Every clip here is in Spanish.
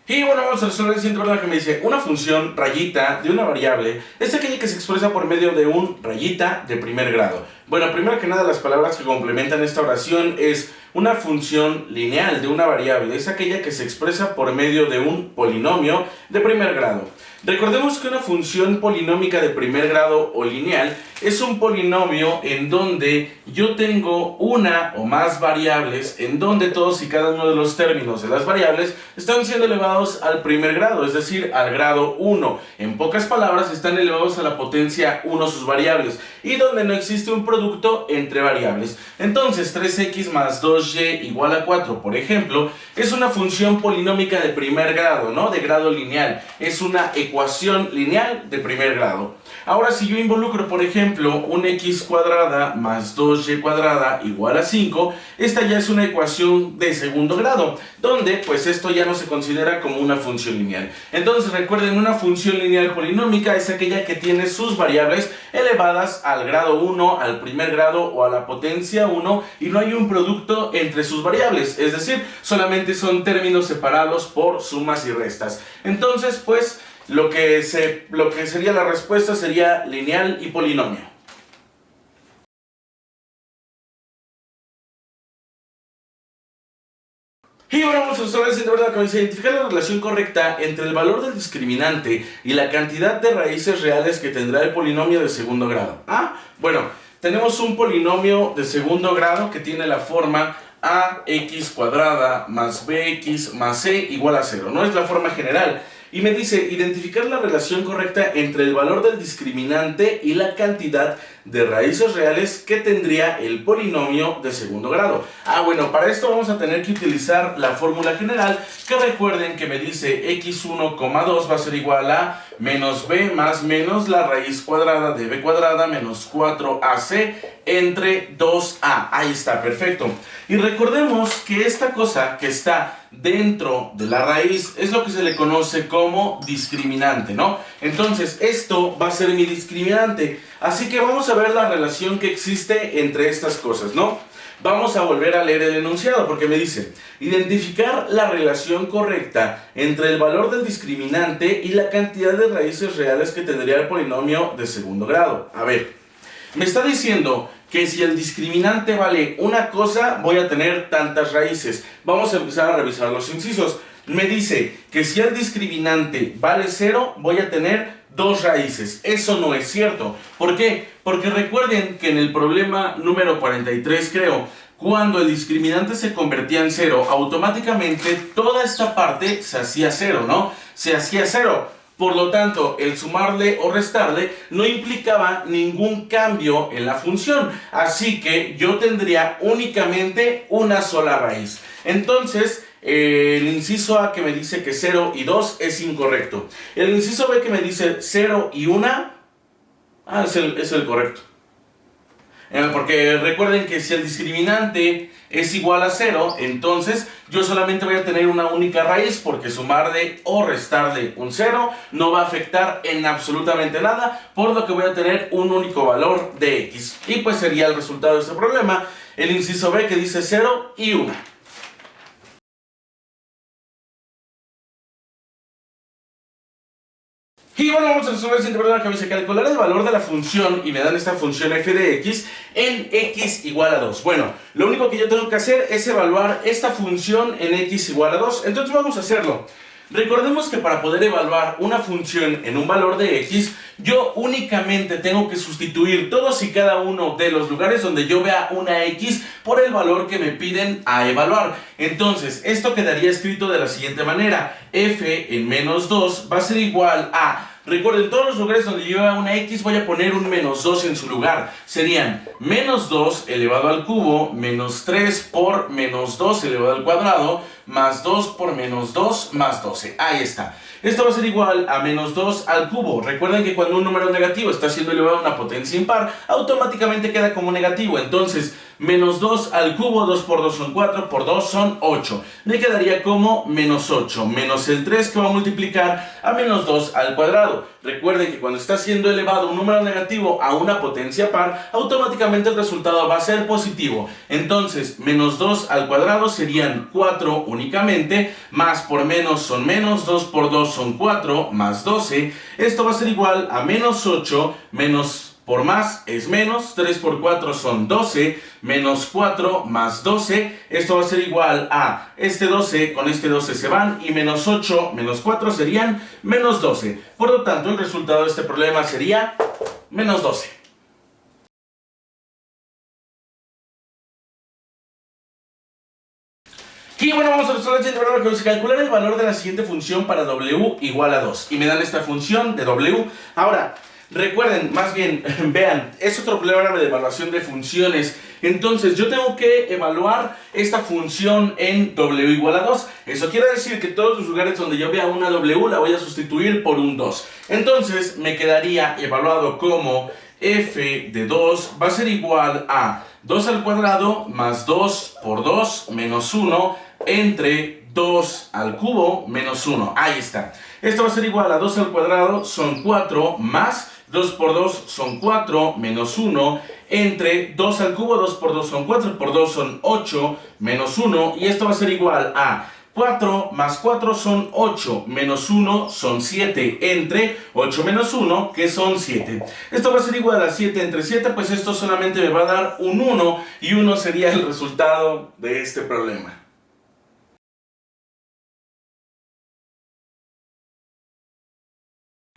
Y bueno, vamos a resolver el siguiente problema que me dice: una función rayita de una variable es aquella que se expresa por medio de un rayita de primer grado. Bueno, primero que nada, las palabras que complementan esta oración es: una función lineal de una variable es aquella que se expresa por medio de un polinomio de primer grado. Recordemos que una función polinómica de primer grado o lineal es un polinomio en donde yo tengo una o más variables, en donde todos y cada uno de los términos de las variables están siendo elevados al primer grado, es decir, al grado 1. En pocas palabras, están elevados a la potencia 1 sus variables, y donde no existe un producto entre variables. Entonces, 3x más 2y igual a 4, por ejemplo, es una función polinómica de primer grado, ¿no? De grado lineal. Es una ecuación lineal de primer grado. Ahora, si yo involucro, por ejemplo, un x cuadrada más 2y cuadrada igual a 5, esta ya es una ecuación de segundo grado, donde pues esto ya no se considera como una función lineal. Entonces recuerden, una función lineal polinómica es aquella que tiene sus variables elevadas al grado 1, al primer grado o a la potencia 1, y no hay un producto entre sus variables, es decir, solamente son términos separados por sumas y restas. Entonces, pues, lo que sería la respuesta sería lineal y polinomio. Y ahora vamos a resolver el siguiente problema que me dice: identificar la relación correcta entre el valor del discriminante y la cantidad de raíces reales que tendrá el polinomio de segundo grado. Bueno, tenemos un polinomio de segundo grado que tiene la forma ax cuadrada más bx más c igual a 0. No es la forma general. Y me dice identificar la relación correcta entre el valor del discriminante y la cantidad de raíces reales que tendría el polinomio de segundo grado. Bueno, para esto vamos a tener que utilizar la fórmula general, que recuerden que me dice x1, 2 va a ser igual a menos b más menos la raíz cuadrada de b cuadrada menos 4ac entre 2a. Ahí está, perfecto. Y recordemos que esta cosa que está dentro de la raíz es lo que se le conoce como discriminante, ¿no? Entonces, esto va a ser mi discriminante. Así que vamos a ver la relación que existe entre estas cosas, ¿no? Vamos a volver a leer el enunciado porque me dice: identificar la relación correcta entre el valor del discriminante y la cantidad de raíces reales que tendría el polinomio de segundo grado. A ver, me está diciendo que si el discriminante vale una cosa, voy a tener tantas raíces. Vamos a empezar a revisar los incisos. Me dice que si el discriminante vale 0, voy a tener 2 raíces. Eso no es cierto. ¿Por qué? Porque recuerden que en el problema número 43, creo, cuando el discriminante se convertía en 0, automáticamente toda esta parte se hacía 0, ¿no? Se hacía 0. Por lo tanto, el sumarle o restarle no implicaba ningún cambio en la función. Así que yo tendría únicamente una sola raíz. Entonces, el inciso A que me dice que 0 y 2 es incorrecto. El inciso B que me dice 0 y 1, es el correcto. Porque recuerden que si el discriminante es igual a 0, entonces yo solamente voy a tener una única raíz, porque sumarle o restarle un 0 no va a afectar en absolutamente nada, por lo que voy a tener un único valor de x. Y pues sería el resultado de este problema, el inciso B que dice 0 y 1. Y bueno, vamos a resolver el siguiente problema que me dice: calcular el valor de la función, y me dan esta función f de x en x igual a 2. Bueno, lo único que yo tengo que hacer es evaluar esta función en x igual a 2. Entonces vamos a hacerlo. Recordemos que para poder evaluar una función en un valor de x, yo únicamente tengo que sustituir todos y cada uno de los lugares donde yo vea una x por el valor que me piden a evaluar. Entonces, esto quedaría escrito de la siguiente manera: f en menos 2 va a ser igual a... Recuerden, todos los lugares donde yo vea una x voy a poner un menos 2 en su lugar. Serían menos 2 elevado al cubo, menos 3 por menos 2 elevado al cuadrado, más 2 por menos 2 más 12. Ahí está. Esto va a ser igual a menos 2 al cubo. Recuerden que cuando un número negativo está siendo elevado a una potencia impar, automáticamente queda como negativo. Entonces, menos 2 al cubo, 2 por 2 son 4, por 2 son 8. Me quedaría como menos 8, menos el 3 que va a multiplicar a menos 2 al cuadrado. recuerden que cuando está siendo elevado un número negativo a una potencia par, automáticamente el resultado va a ser positivo. Entonces, menos 2 al cuadrado serían 4 únicamente, más por menos son menos, 2 por 2 son 4, más 12. Esto va a ser igual a menos 8, menos por más es menos, 3 por 4 son 12, menos 4 más 12, esto va a ser igual a este 12, con este 12 se van, y menos 8 menos 4 serían menos 12. Por lo tanto, el resultado de este problema sería menos 12. Y bueno, vamos a resolver el problema que nos calcular el valor de la siguiente función para w igual a 2. Y me dan esta función de w. Ahora, recuerden, más bien, vean, es otro problema de evaluación de funciones. Entonces, yo tengo que evaluar esta función en w igual a 2. Eso quiere decir que todos los lugares donde yo vea una w la voy a sustituir por un 2. Entonces, me quedaría evaluado como f de 2 va a ser igual a 2 al cuadrado más 2 por 2 menos 1 entre 2 al cubo menos 1. Ahí está. Esto va a ser igual a 2 al cuadrado, son 4, más 2 por 2 son 4, menos 1, entre 2 al cubo, 2 por 2 son 4, por 2 son 8, menos 1, y esto va a ser igual a 4 más 4 son 8, menos 1 son 7, entre 8 menos 1, que son 7. Esto va a ser igual a 7 entre 7, pues esto solamente me va a dar un 1, y 1 sería el resultado de este problema.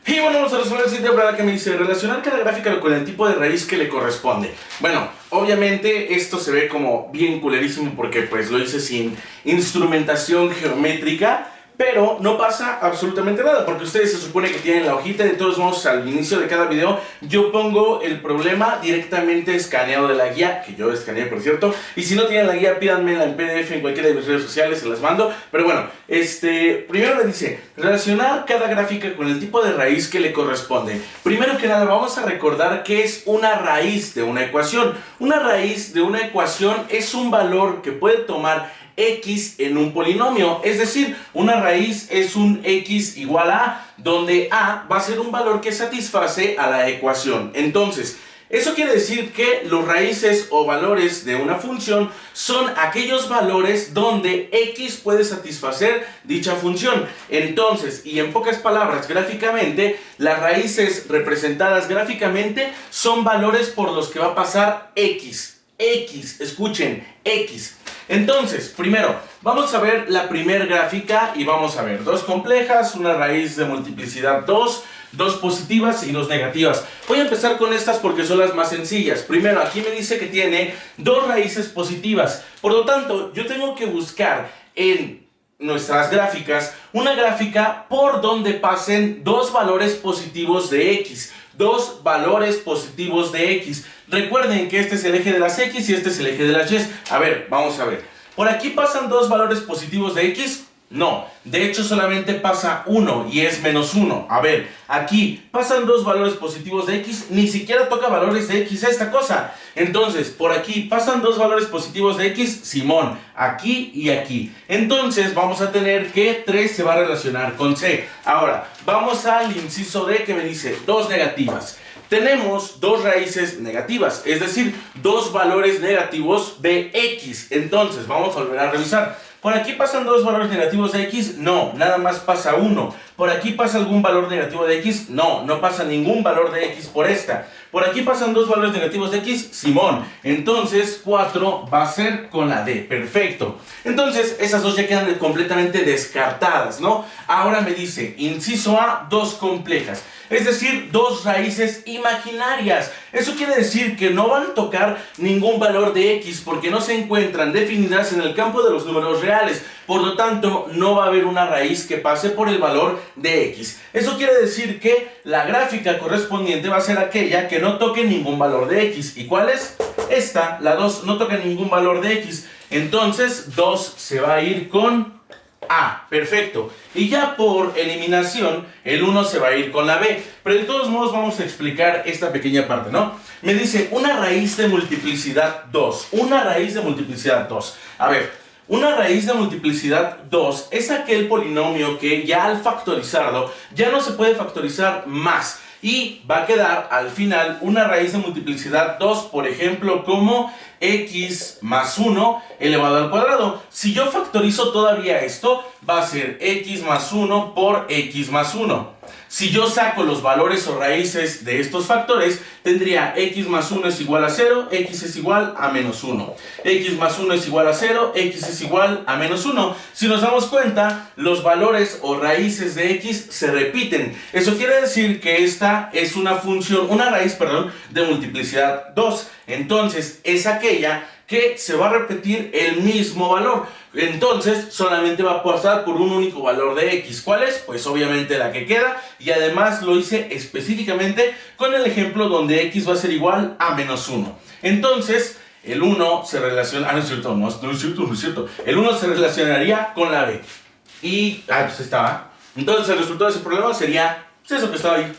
Y bueno, vamos a resolver el siguiente problema que me dice relacionar cada gráfica con el tipo de raíz que le corresponde. Bueno, obviamente esto se ve como bien culerísimo porque pues lo hice sin instrumentación geométrica, pero no pasa absolutamente nada porque ustedes se supone que tienen la hojita. De todos modos, al inicio de cada video yo pongo el problema directamente escaneado de la guía, que yo escaneé por cierto, y si no tienen la guía pídanmela en PDF en cualquiera de mis redes sociales, se las mando. Pero bueno, primero me dice relacionar cada gráfica con el tipo de raíz que le corresponde. Primero que nada vamos a recordar qué es una raíz de una ecuación. Una raíz de una ecuación es un valor que puede tomar x en un polinomio, es decir, una raíz es un x igual a, donde a va a ser un valor que satisface a la ecuación. Entonces, eso quiere decir que los raíces o valores de una función son aquellos valores donde x puede satisfacer dicha función. Entonces, y en pocas palabras, gráficamente, las raíces representadas gráficamente son valores por los que va a pasar x. Escuchen, x. Entonces, primero, vamos a ver la primer gráfica y vamos a ver dos complejas, una raíz de multiplicidad 2, dos positivas y dos negativas. Voy a empezar con estas porque son las más sencillas. Primero, aquí me dice que tiene dos raíces positivas. Por lo tanto, yo tengo que buscar en nuestras gráficas una gráfica por donde pasen dos valores positivos de x. Dos valores positivos de x. Recuerden que este es el eje de las x y este es el eje de las y. A ver, vamos a ver. ¿Por aquí pasan dos valores positivos de x? No, de hecho solamente pasa uno y es menos 1. A ver, aquí pasan dos valores positivos de x, ni siquiera toca valores de x a esta cosa. Entonces, por aquí pasan dos valores positivos de x, simón, aquí y aquí. Entonces vamos a tener que 3 se va a relacionar con c. Ahora, vamos al inciso D que me dice dos negativas. Tenemos dos raíces negativas, es decir, dos valores negativos de x. Entonces, vamos a volver a revisar. ¿Por aquí pasan dos valores negativos de x? No, nada más pasa uno. ¿Por aquí pasa algún valor negativo de x? No, no pasa ningún valor de x por esta. ¿Por aquí pasan dos valores negativos de x? Simón. Entonces 4 va a ser con la D. Perfecto. Entonces esas dos ya quedan completamente descartadas, ¿no? Ahora me dice, inciso A, dos complejas. Es decir, dos raíces imaginarias. Eso quiere decir que no van a tocar ningún valor de x porque no se encuentran definidas en el campo de los números reales. Por lo tanto, no va a haber una raíz que pase por el valor de x. Eso quiere decir que la gráfica correspondiente va a ser aquella que no toque ningún valor de x. ¿Y cuál es? Esta, la 2, no toca ningún valor de x. Entonces, 2 se va a ir con A, perfecto. Y ya por eliminación, el 1 se va a ir con la B. Pero de todos modos vamos a explicar esta pequeña parte, ¿no? Me dice una raíz de multiplicidad 2. Una raíz de multiplicidad 2. A ver, Una raíz de multiplicidad 2 es aquel polinomio que ya al factorizarlo ya no se puede factorizar más y va a quedar al final una raíz de multiplicidad 2, por ejemplo, como x más 1 elevado al cuadrado. Si yo factorizo todavía esto, va a ser x más 1 por x más 1. Si yo saco los valores o raíces de estos factores, tendría x más 1 es igual a 0, x es igual a menos 1. X más 1 es igual a 0, x es igual a menos 1. Si nos damos cuenta, los valores o raíces de x se repiten. Eso quiere decir que esta es una raíz, de multiplicidad 2. Entonces, es aquella que se va a repetir el mismo valor. Entonces solamente va a pasar por un único valor de x. ¿Cuál es? Pues obviamente la que queda, y además lo hice específicamente con el ejemplo donde x va a ser igual a menos 1. Entonces el 1 se relaciona... no es cierto, no es cierto. El 1 se relacionaría con la b. Y... pues estaba. Entonces el resultado de ese problema sería pues eso que estaba ahí.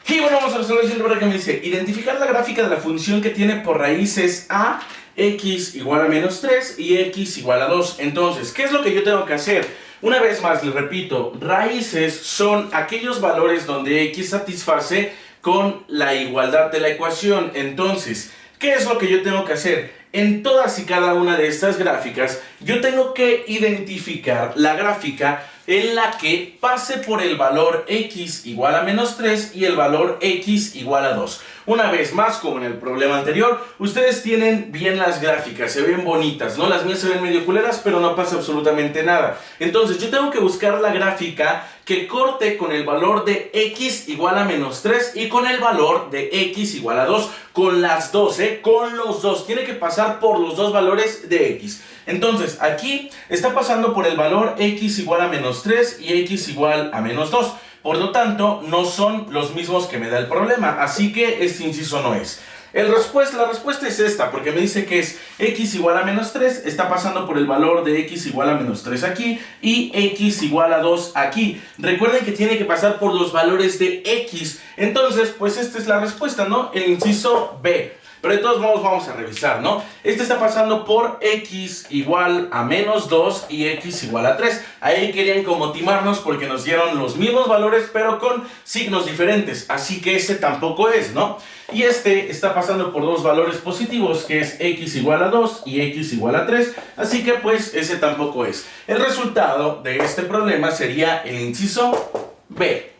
Y bueno, vamos a resolver el siguiente que me dice: identificar la gráfica de la función que tiene por raíces a x igual a menos 3 y x igual a 2. Entonces, ¿qué es lo que yo tengo que hacer? Una vez más, les repito, raíces son aquellos valores donde x satisface con la igualdad de la ecuación. Entonces, ¿qué es lo que yo tengo que hacer? En todas y cada una de estas gráficas, yo tengo que identificar la gráfica en la que pase por el valor x igual a menos 3 y el valor x igual a 2. Una vez más, como en el problema anterior, ustedes tienen bien las gráficas, se ven bonitas, ¿no? Las mías se ven medio culeras, pero no pasa absolutamente nada. Entonces yo tengo que buscar la gráfica que corte con el valor de x igual a menos 3 y con el valor de x igual a 2. Con las dos, con los dos. Tiene que pasar por los dos valores de x. Entonces, aquí está pasando por el valor x igual a menos 3 y x igual a menos 2. Por lo tanto, no son los mismos que me da el problema. Así que este inciso no es. La respuesta es esta, porque me dice que es x igual a menos 3, está pasando por el valor de x igual a menos 3 aquí y x igual a 2 aquí. Recuerden que tiene que pasar por los valores de x. Entonces, pues esta es la respuesta, ¿no? El inciso B. Pero de todos modos vamos a revisar, ¿no? Este está pasando por x igual a menos 2 y x igual a 3. Ahí querían como timarnos porque nos dieron los mismos valores pero con signos diferentes. Así que este tampoco es, ¿no? Y este está pasando por dos valores positivos, que es x igual a 2 y x igual a 3. Así que pues ese tampoco es. El resultado de este problema sería el inciso B.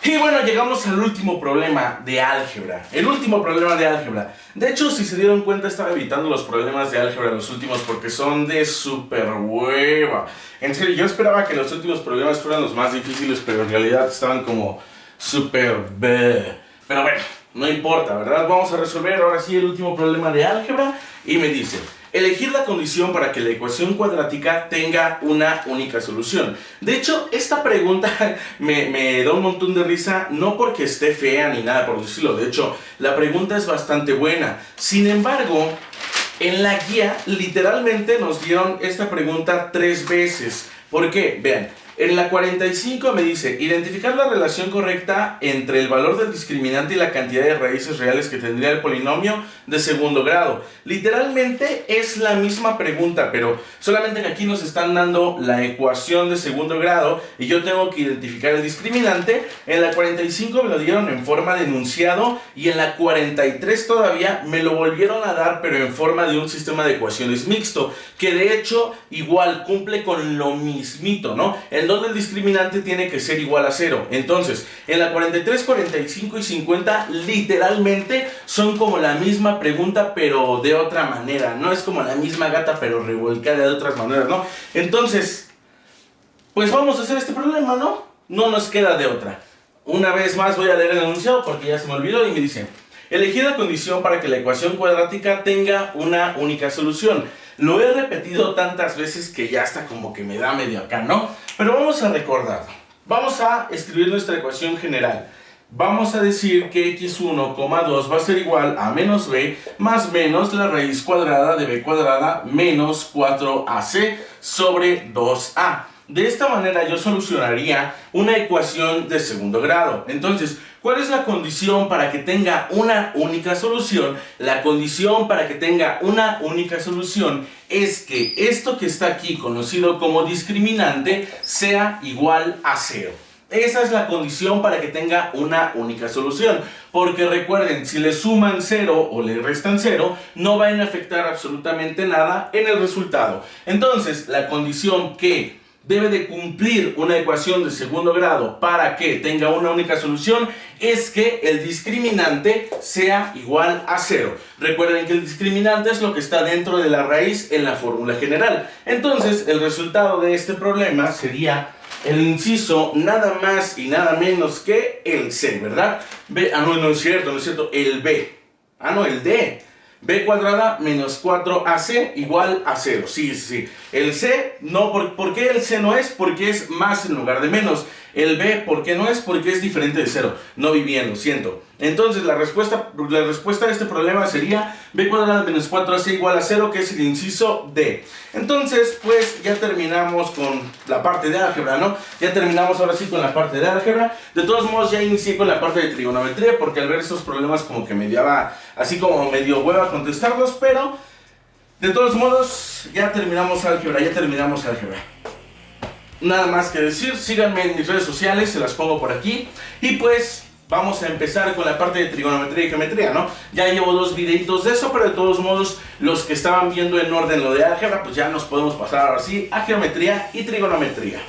Y bueno, llegamos al último problema de álgebra. El último problema de álgebra. De hecho, si se dieron cuenta, estaba evitando los problemas de álgebra, los últimos, porque son de súper hueva. En serio, yo esperaba que los últimos problemas fueran los más difíciles, pero en realidad estaban como súper... Pero bueno, no importa, ¿verdad? Vamos a resolver ahora sí el último problema de álgebra. Y me dice: elegir la condición para que la ecuación cuadrática tenga una única solución. De hecho, esta pregunta me da un montón de risa, no porque esté fea ni nada por decirlo. De hecho, la pregunta es bastante buena. Sin embargo, en la guía literalmente nos dieron esta pregunta 3 veces. ¿Por qué? Vean. En la 45 me dice: identificar la relación correcta entre el valor del discriminante y la cantidad de raíces reales que tendría el polinomio de segundo grado. Literalmente es la misma pregunta, pero solamente que aquí nos están dando la ecuación de segundo grado y yo tengo que identificar el discriminante. En la 45 me lo dieron en forma de enunciado y en la 43 todavía me lo volvieron a dar, pero en forma de un sistema de ecuaciones mixto, que de hecho igual cumple con lo mismito, ¿no? Donde el discriminante tiene que ser igual a 0. Entonces, en la 43, 45 y 50 literalmente son como la misma pregunta, pero de otra manera. No es como la misma gata, pero revolcada de otras maneras, ¿no? Entonces, pues vamos a hacer este problema, ¿no? No nos queda de otra. Una vez más voy a leer el enunciado porque ya se me olvidó y me dice: elegir la condición para que la ecuación cuadrática tenga una única solución. Lo he repetido tantas veces que ya está como que me da medio acá, ¿no? Pero vamos a recordar. Vamos a escribir nuestra ecuación general. Vamos a decir que x1, 2 va a ser igual a menos b más menos la raíz cuadrada de b cuadrada menos 4ac sobre 2a. De esta manera yo solucionaría una ecuación de segundo grado. Entonces, ¿cuál es la condición para que tenga una única solución? La condición para que tenga una única solución es que esto que está aquí, conocido como discriminante, sea igual a 0. Esa es la condición para que tenga una única solución. Porque recuerden, si le suman 0 o le restan 0, no van a afectar absolutamente nada en el resultado. Entonces, la condición que debe de cumplir una ecuación de segundo grado para que tenga una única solución es que el discriminante sea igual a 0. Recuerden que el discriminante es lo que está dentro de la raíz en la fórmula general. Entonces, el resultado de este problema sería el inciso nada más y nada menos que el C, ¿verdad? No es cierto, el B. El D. B cuadrada menos 4AC igual a 0. Sí. El C, no, ¿por qué el C no es? Porque es más en lugar de menos. El B, ¿por qué no es? Porque es diferente de 0. No vi bien, lo siento. Entonces la respuesta a este problema sería B cuadrada menos 4AC igual a 0, que es el inciso D. Entonces, pues ya terminamos con la parte de álgebra, ¿no? Ya terminamos ahora sí con la parte de álgebra. De todos modos, ya inicié con la parte de trigonometría, porque al ver estos problemas como que me daba así como medio hueva contestarlos, pero de todos modos, ya terminamos álgebra. Nada más que decir, síganme en mis redes sociales, se las pongo por aquí. Y pues vamos a empezar con la parte de trigonometría y geometría, ¿no? Ya llevo 2 videitos de eso, pero de todos modos, los que estaban viendo en orden lo de álgebra, pues ya nos podemos pasar ahora sí a geometría y trigonometría.